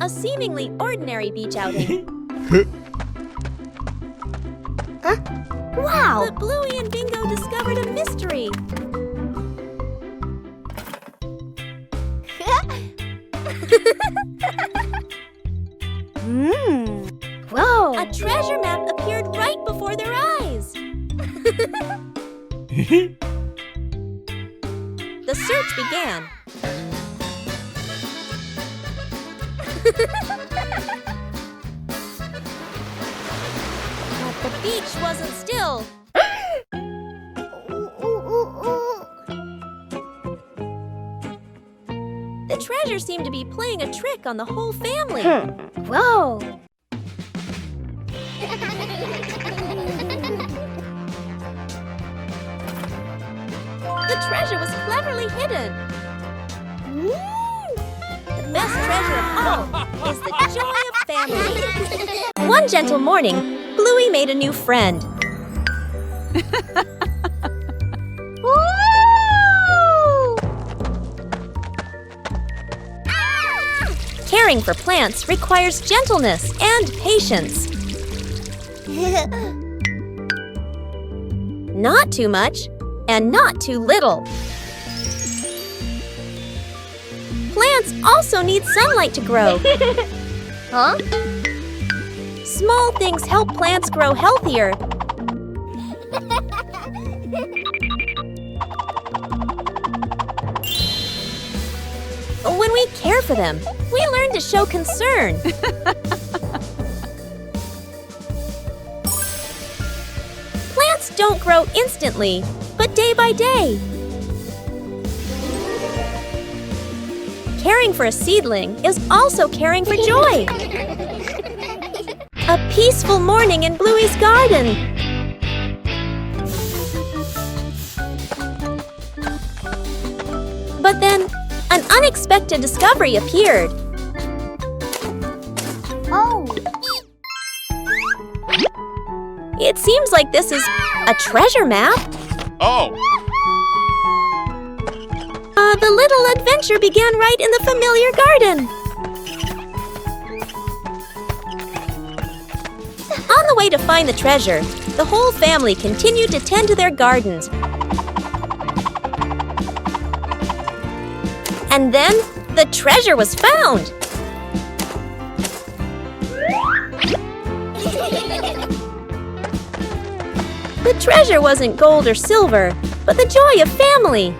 A seemingly ordinary beach outing. Huh? Wow! But Bluey and Bingo discovered a mystery. Whoa! A treasure map appeared right before their eyes. The search began. But the beach wasn't still. The treasure seemed to be playing a trick on the whole family. Whoa! The treasure was cleverly hidden. The best treasure of all is the joy of family. One gentle morning, Bluey made a new friend. Caring for plants requires gentleness and patience. Not too much and not too little. Plants also need sunlight to grow. Huh? Small things help plants grow healthier. When we care for them, we learn to show concern. Plants don't grow instantly, but day by day. Caring for a seedling is also caring for joy. A peaceful morning in Bluey's garden. But then, an unexpected discovery appeared. Oh! It seems like this is a treasure map. Oh! The little adventure began right in the familiar garden. On the way to find the treasure, the whole family continued to tend to their gardens. And then, the treasure was found! The treasure wasn't gold or silver, but the joy of family.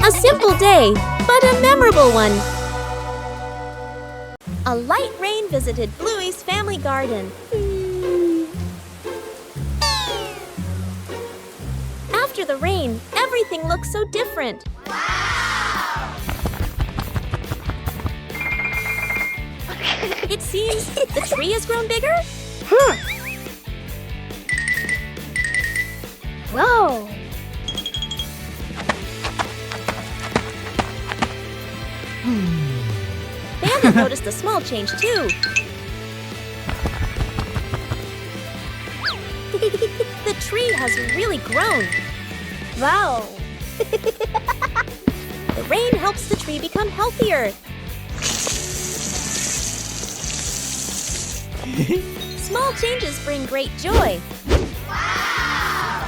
A simple day, but a memorable one. A light rain visited Bluey's family garden. After the rain, everything looks so different. Wow! It seems the tree has grown bigger. Whoa! Bandit noticed a small change too. The tree has really grown. Wow! The rain helps the tree become healthier. Small changes bring great joy. Wow!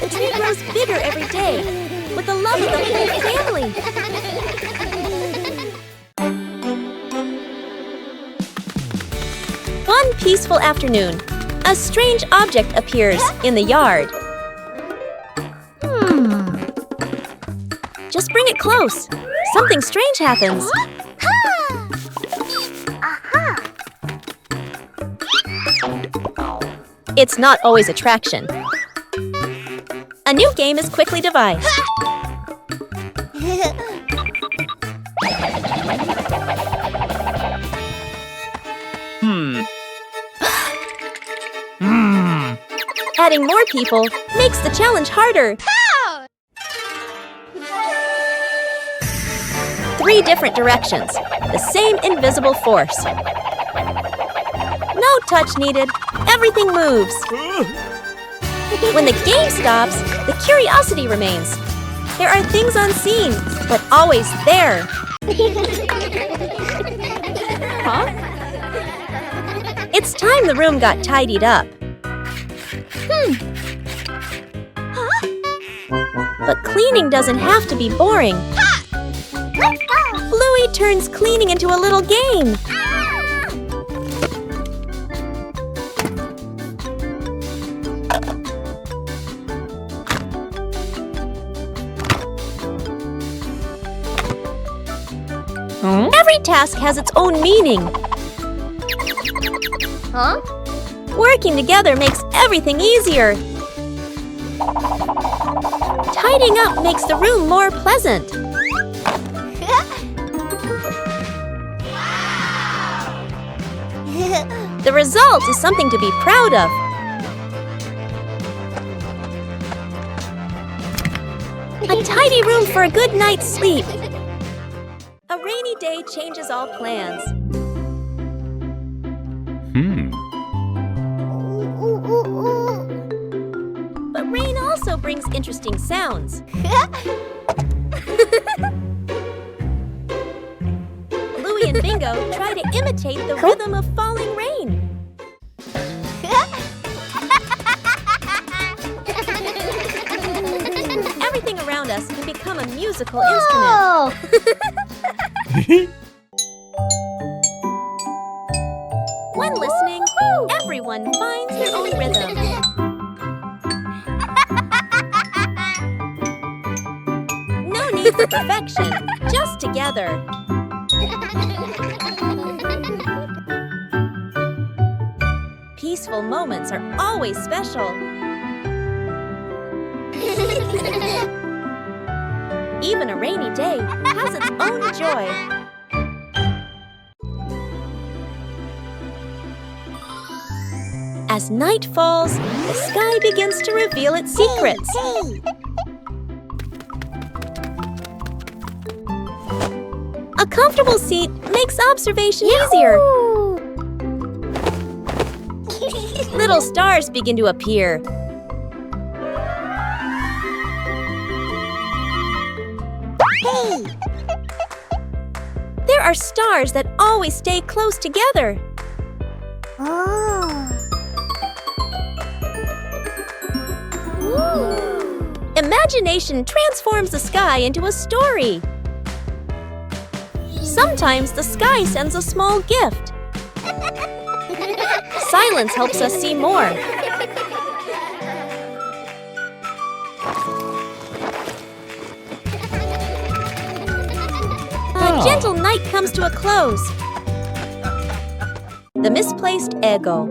The tree grows bigger every day with the love of the whole family. One peaceful afternoon, a strange object appears in the yard. Just bring it close. Something strange happens. It's not always attraction. A new game is quickly devised. Adding more people makes the challenge harder. 3 different directions, the same invisible force. No touch needed, everything moves. When the game stops, the curiosity remains. There are things unseen, but always there. Huh? It's time the room got tidied up. But cleaning doesn't have to be boring. Bluey turns cleaning into a little game. Every task has its own meaning. Huh? Working together makes everything easier. Tidying up makes the room more pleasant. The result is something to be proud of. A tidy room for a good night's sleep. A rainy day changes all plans. But rain also brings interesting sounds. Bluey and Bingo try to imitate the rhythm of falling rain. Everything around us can become a musical instrument. When listening, everyone finds their own rhythm. No need for perfection, just together. Peaceful moments are always special. Even a rainy day has its own joy. As night falls, the sky begins to reveal its secrets. A comfortable seat makes observation easier. Little stars begin to appear. There are stars that always stay close together. Imagination transforms the sky into a story. Sometimes the sky sends a small gift. Silence helps us see more. A gentle night comes to a close. The misplaced ego.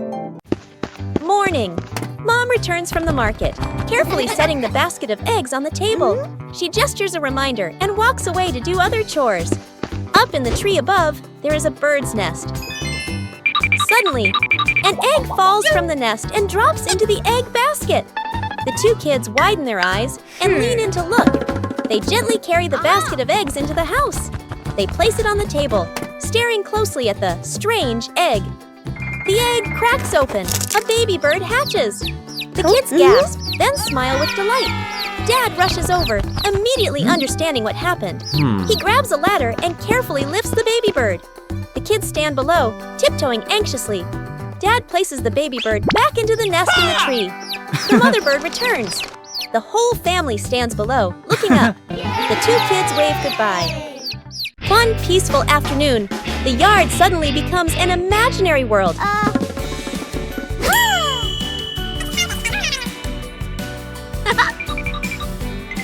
Morning. Mom returns from the market, carefully setting the basket of eggs on the table. She gestures a reminder and walks away to do other chores. Up in the tree above, there is a bird's nest. Suddenly, an egg falls from the nest and drops into the egg basket. The two kids widen their eyes and lean in to look. They gently carry the basket of eggs into the house. They place it on the table, staring closely at the strange egg. The egg cracks open. A baby bird hatches. The kids gasp, then smile with delight. Dad rushes over, immediately understanding what happened. He grabs a ladder and carefully lifts the baby bird. The kids stand below, tiptoeing anxiously. Dad places the baby bird back into the nest in the tree. The mother bird returns. The whole family stands below, looking up. The two kids wave goodbye. One peaceful afternoon, the yard suddenly becomes an imaginary world.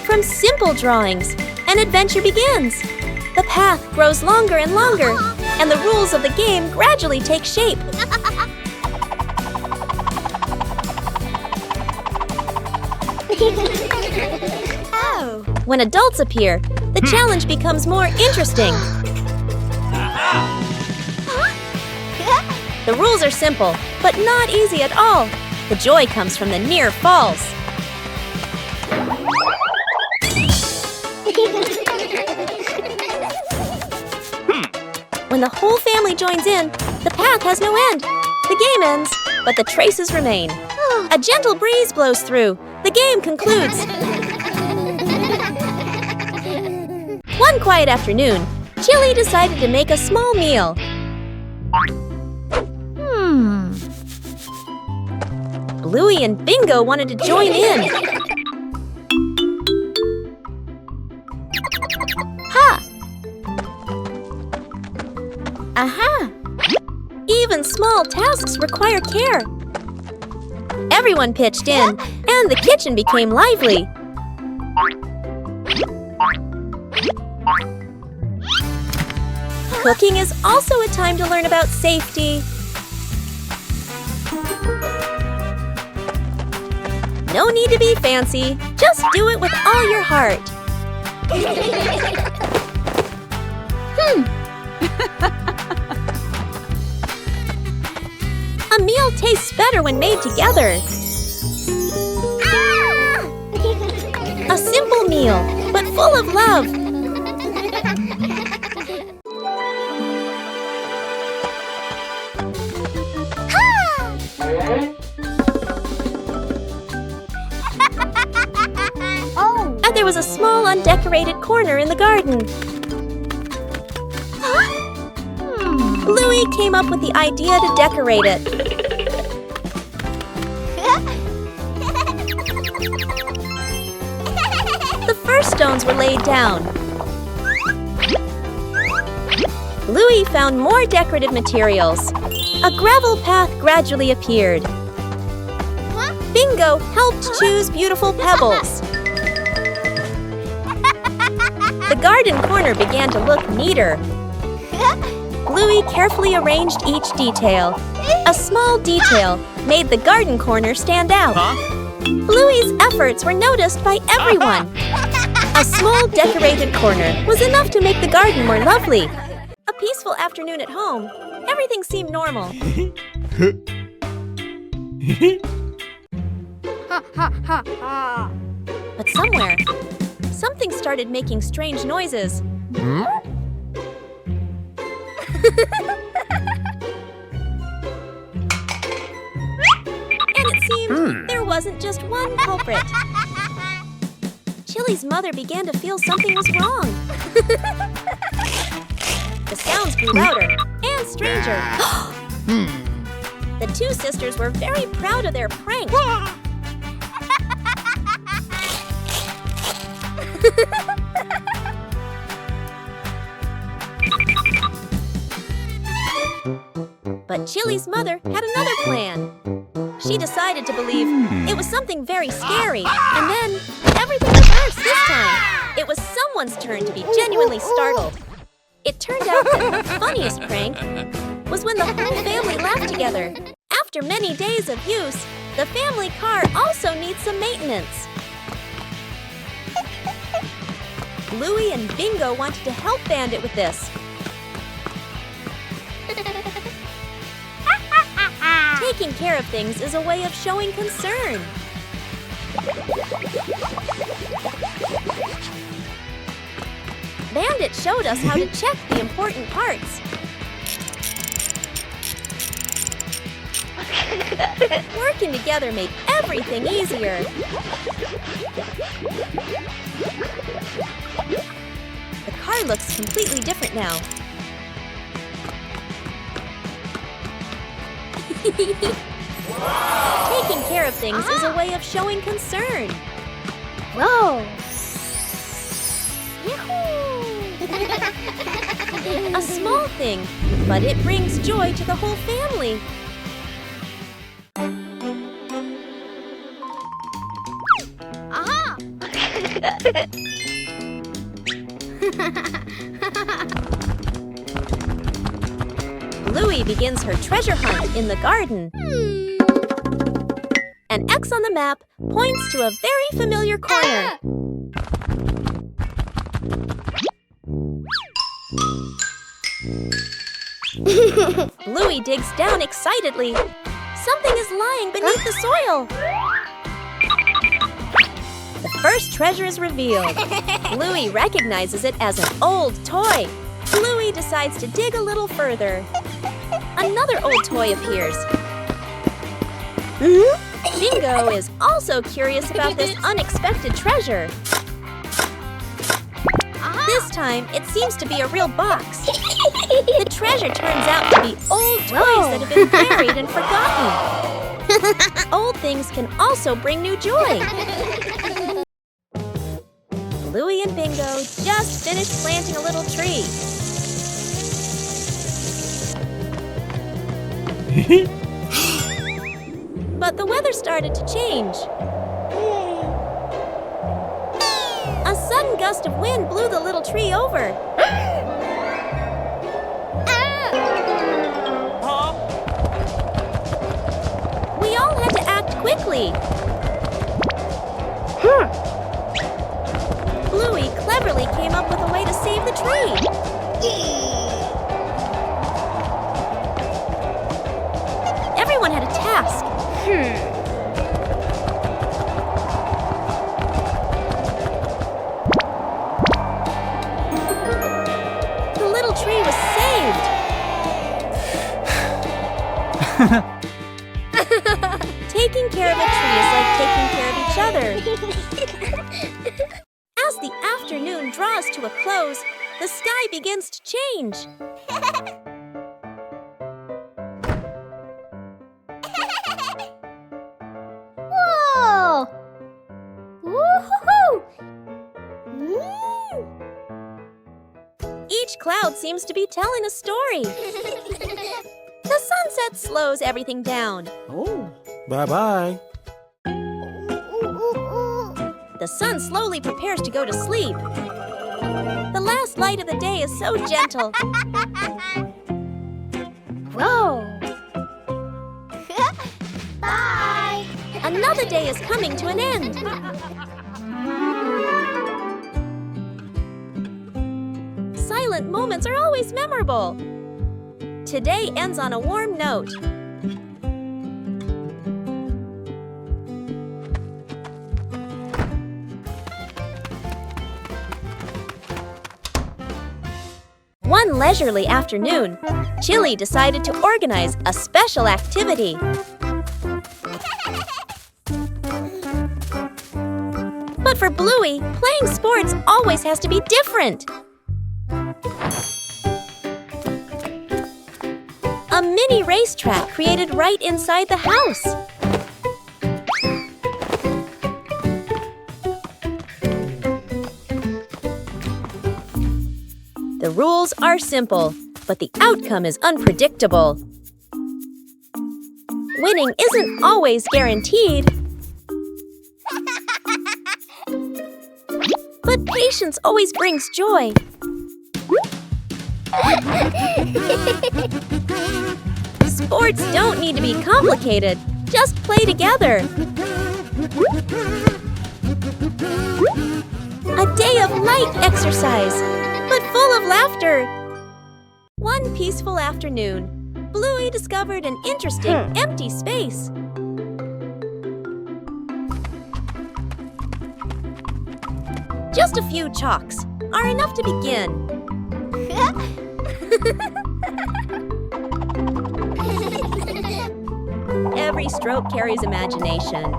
From simple drawings, an adventure begins. The path grows longer and longer, and the rules of the game gradually take shape. When adults appear, the challenge becomes more interesting. The rules are simple, but not easy at all. The joy comes from the near falls. When the whole family joins in, the path has no end. The game ends, but the traces remain. A gentle breeze blows through. The game concludes. One quiet afternoon, Chili decided to make a small meal. Bluey and Bingo wanted to join in. Ha! Aha! Even small tasks require care. Everyone pitched in, and the kitchen became lively. Cooking is also a time to learn about safety. No need to be fancy, just do it with all your heart. A meal tastes better when made together. A simple meal, but full of love. And there was a small undecorated corner in the garden. Bluey came up with the idea to decorate it. The first stones were laid down. Bluey found more decorative materials. A gravel path gradually appeared. Bingo helped choose beautiful pebbles. The garden corner began to look neater. Bluey carefully arranged each detail. A small detail made the garden corner stand out. Bluey's efforts were noticed by everyone. A small decorated corner was enough to make the garden more lovely. A peaceful afternoon at home. Everything seemed normal. But somewhere, something started making strange noises. And it seemed there wasn't just one culprit. Chili's mother began to feel something was wrong. The sounds grew louder and stranger. The two sisters were very proud of their prank. But Chili's mother had another plan. She decided to believe it was something very scary, and then everything reversed this time. It was someone's turn to be genuinely startled. It turned out that the funniest prank was when the whole family laughed together. After many days of use, the family car also needs some maintenance. Bluey and Bingo wanted to help Bandit with this. Taking care of things is a way of showing concern. Bandit showed us how to check the important parts. Working together made everything easier. The car looks completely different now. Taking care of things is a way of showing concern. Whoa! A small thing, but it brings joy to the whole family. Aha! Bluey begins her treasure hunt in the garden. An X on the map points to a very familiar corner. Bluey digs down excitedly. Something is lying beneath the soil. The first treasure is revealed. Bluey recognizes it as an old toy. Bluey decides to dig a little further. Another old toy appears. Bingo is also curious about this unexpected treasure. This time, it seems to be a real box. The treasure turns out to be old toys that have been buried and forgotten. Old things can also bring new joy. Bluey and Bingo just finished planting a little tree. But the weather started to change. A sudden gust of wind blew the little tree over. We all had to act quickly. Bluey cleverly came up with a way to save the tree. Everyone had a task. The little tree was saved. Taking care of a tree is like taking care of each other. As the afternoon draws to a close, the sky begins to change. Whoa! Woohoo! Each cloud seems to be telling a story. The sunset slows everything down. Oh, bye-bye. The sun slowly prepares to go to sleep. The last light of the day is so gentle. Whoa! Bye! Another day is coming to an end. Silent moments are always memorable. Today ends on a warm note. One leisurely afternoon, Chili decided to organize a special activity. But for Bluey, playing sports always has to be different. A mini racetrack created right inside the house. The rules are simple, but the outcome is unpredictable. Winning isn't always guaranteed. But patience always brings joy. Sports don't need to be complicated. Just play together. A day of light exercise, but full of laughter. One peaceful afternoon, Bluey discovered an interesting empty space. Just a few chalks are enough to begin. Every stroke carries imagination.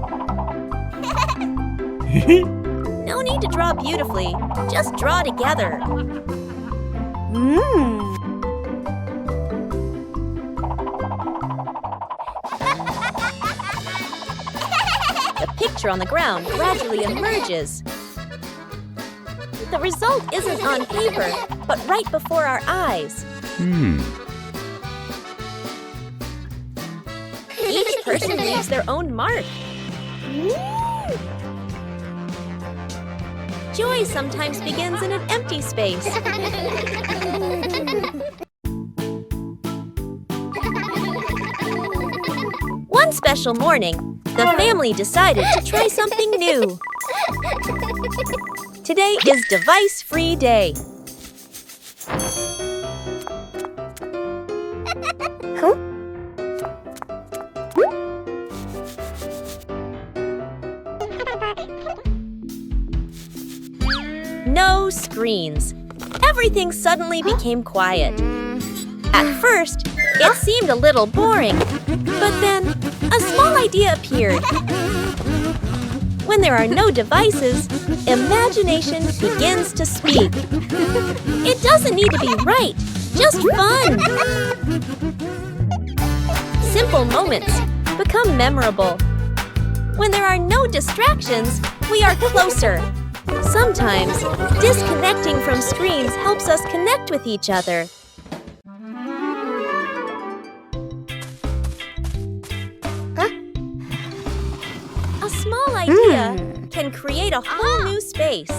No need to draw beautifully, just draw together. The picture on the ground gradually emerges. The result isn't on paper, but right before our eyes. Each person leaves their own mark. Joy sometimes begins in an empty space. One special morning, the family decided to try something new. Today is device-free day. No screens. Everything suddenly became quiet. At first, it seemed a little boring, but then a small idea appeared. When there are no devices, imagination begins to speak. It doesn't need to be right, just fun. Simple moments become memorable. When there are no distractions, we are closer. Sometimes, disconnecting from screens helps us connect with each other. A small idea can create a whole new space.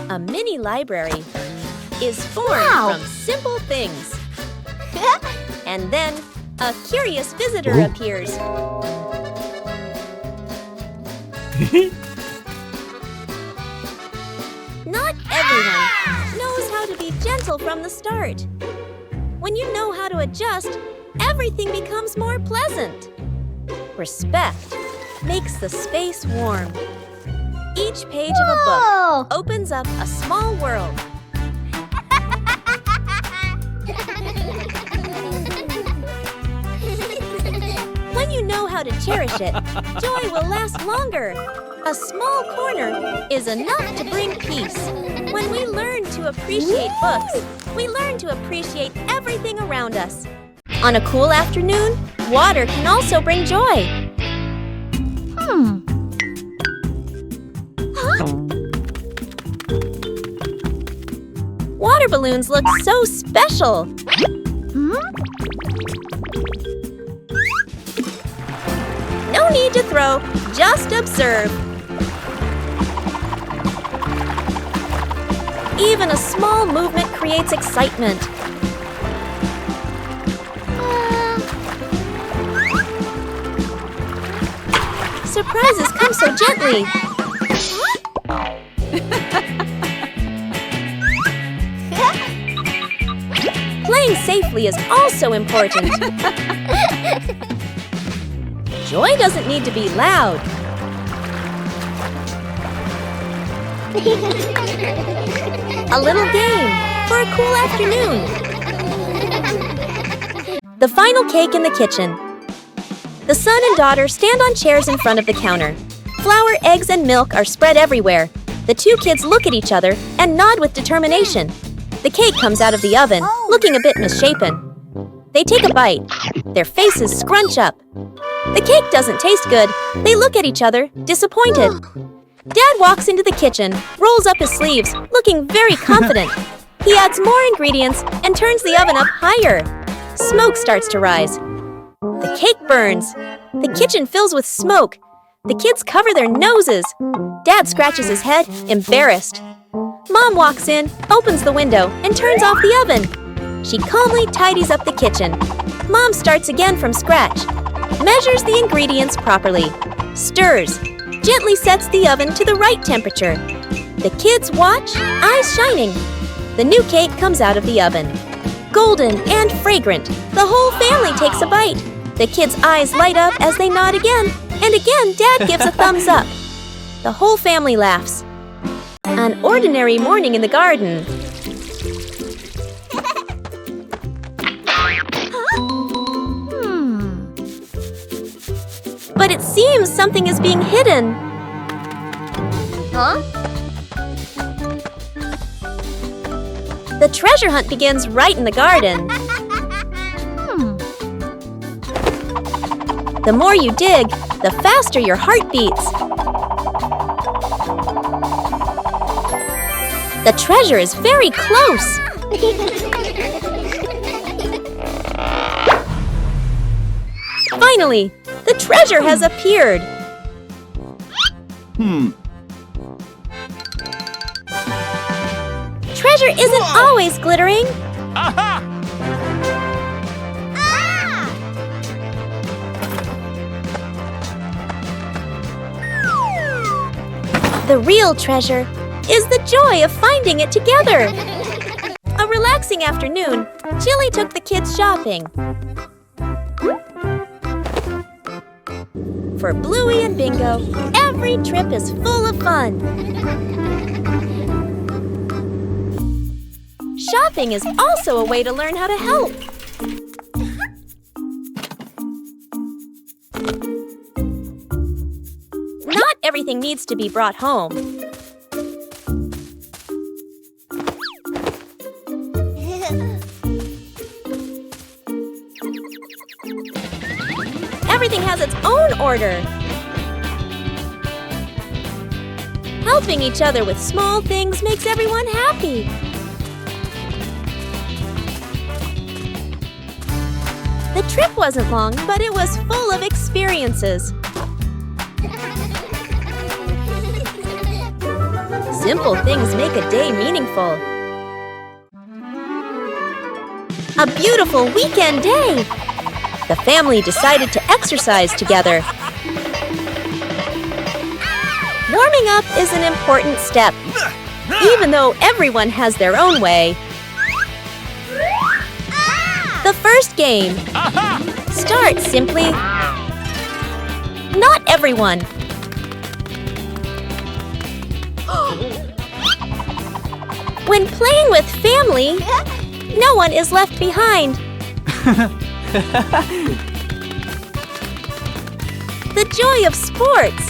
A mini library is formed from simple things. And then, a curious visitor appears. Not everyone knows how to be gentle from the start. When you know how to adjust, everything becomes more pleasant. Respect makes the space warm. Each page of a book opens up a small world. When you know how to cherish it, joy will last longer. A small corner is enough to bring peace. When we learn to appreciate books, we learn to appreciate everything around us. On a cool afternoon, water can also bring joy. Water balloons look so special. No need to throw, just observe. Even a small movement creates excitement. Surprises come so gently. Playing safely is also important. Joy doesn't need to be loud. A little game for a cool afternoon. The final cake in the kitchen. The son and daughter stand on chairs in front of the counter. Flour, eggs, and milk are spread everywhere. The two kids look at each other and nod with determination. The cake comes out of the oven, looking a bit misshapen. They take a bite. Their faces scrunch up. The cake doesn't taste good. They look at each other, disappointed. Dad walks into the kitchen, rolls up his sleeves, looking very confident. He adds more ingredients and turns the oven up higher. Smoke starts to rise. The cake burns. The kitchen fills with smoke. The kids cover their noses. Dad scratches his head, embarrassed. Mom walks in, opens the window, and turns off the oven. She calmly tidies up the kitchen. Mom starts again from scratch. Measures the ingredients properly. Stirs. Gently sets the oven to the right temperature. The kids watch, eyes shining. The new cake comes out of the oven. Golden and fragrant, the whole family takes a bite. The kids' eyes light up as they nod again, and again Dad gives a thumbs up. The whole family laughs. An ordinary morning in the garden. But it seems something is being hidden. The treasure hunt begins right in the garden. The more you dig, the faster your heart beats. The treasure is very close. Finally, the treasure has appeared. Treasure isn't always glittering. Aha! The real treasure is the joy of finding it together. A relaxing afternoon, Jilly took the kids shopping. For Bluey and Bingo, every trip is full of fun. Shopping is also a way to learn how to help. everything needs to be brought home. Everything has its own order. Helping each other with small things makes everyone happy. The trip wasn't long, but it was full of experiences. Simple things make a day meaningful. A beautiful weekend day! The family decided to exercise together. Warming up is an important step, even though everyone has their own way. The first game. Start simply. Not everyone. When playing with family, no one is left behind. The joy of sports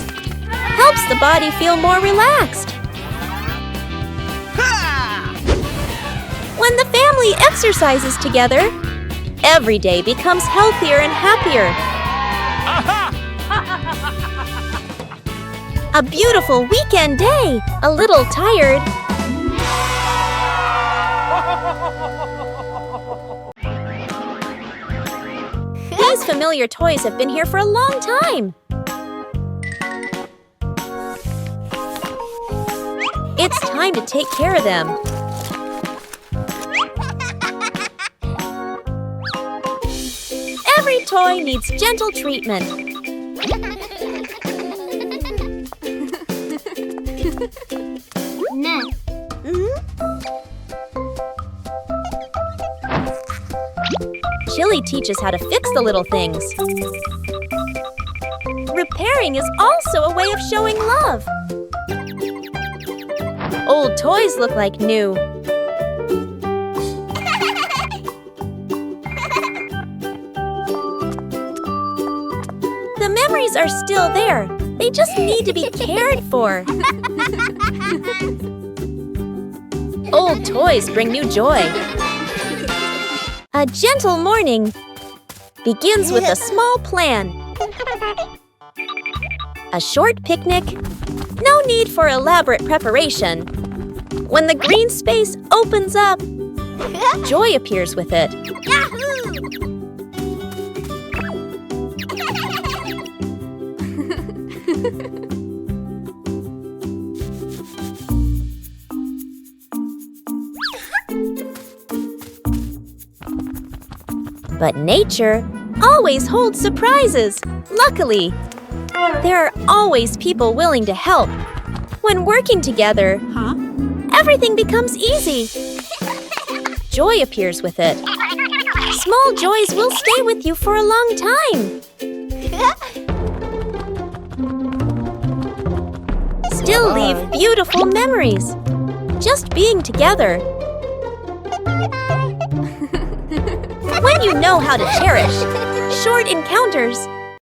helps the body feel more relaxed. When the family exercises together, every day becomes healthier and happier. A beautiful weekend day, a little tired. These familiar toys have been here for a long time. It's time to take care of them. Every toy needs gentle treatment. No. Chili teaches how to fix the little things. Repairing is also a way of showing love. Old toys look like new. The memories are still there. They just need to be cared for. Old toys bring new joy. A gentle morning begins with a small plan. A short picnic, no need for elaborate preparation. When the green space opens up, joy appears with it. But nature always holds surprises. Luckily, there are always people willing to help. When working together, everything becomes easy. Joy appears with it. Small joys will stay with you for a long time. Still leave beautiful memories. Just being together. When you know how to cherish short encounters,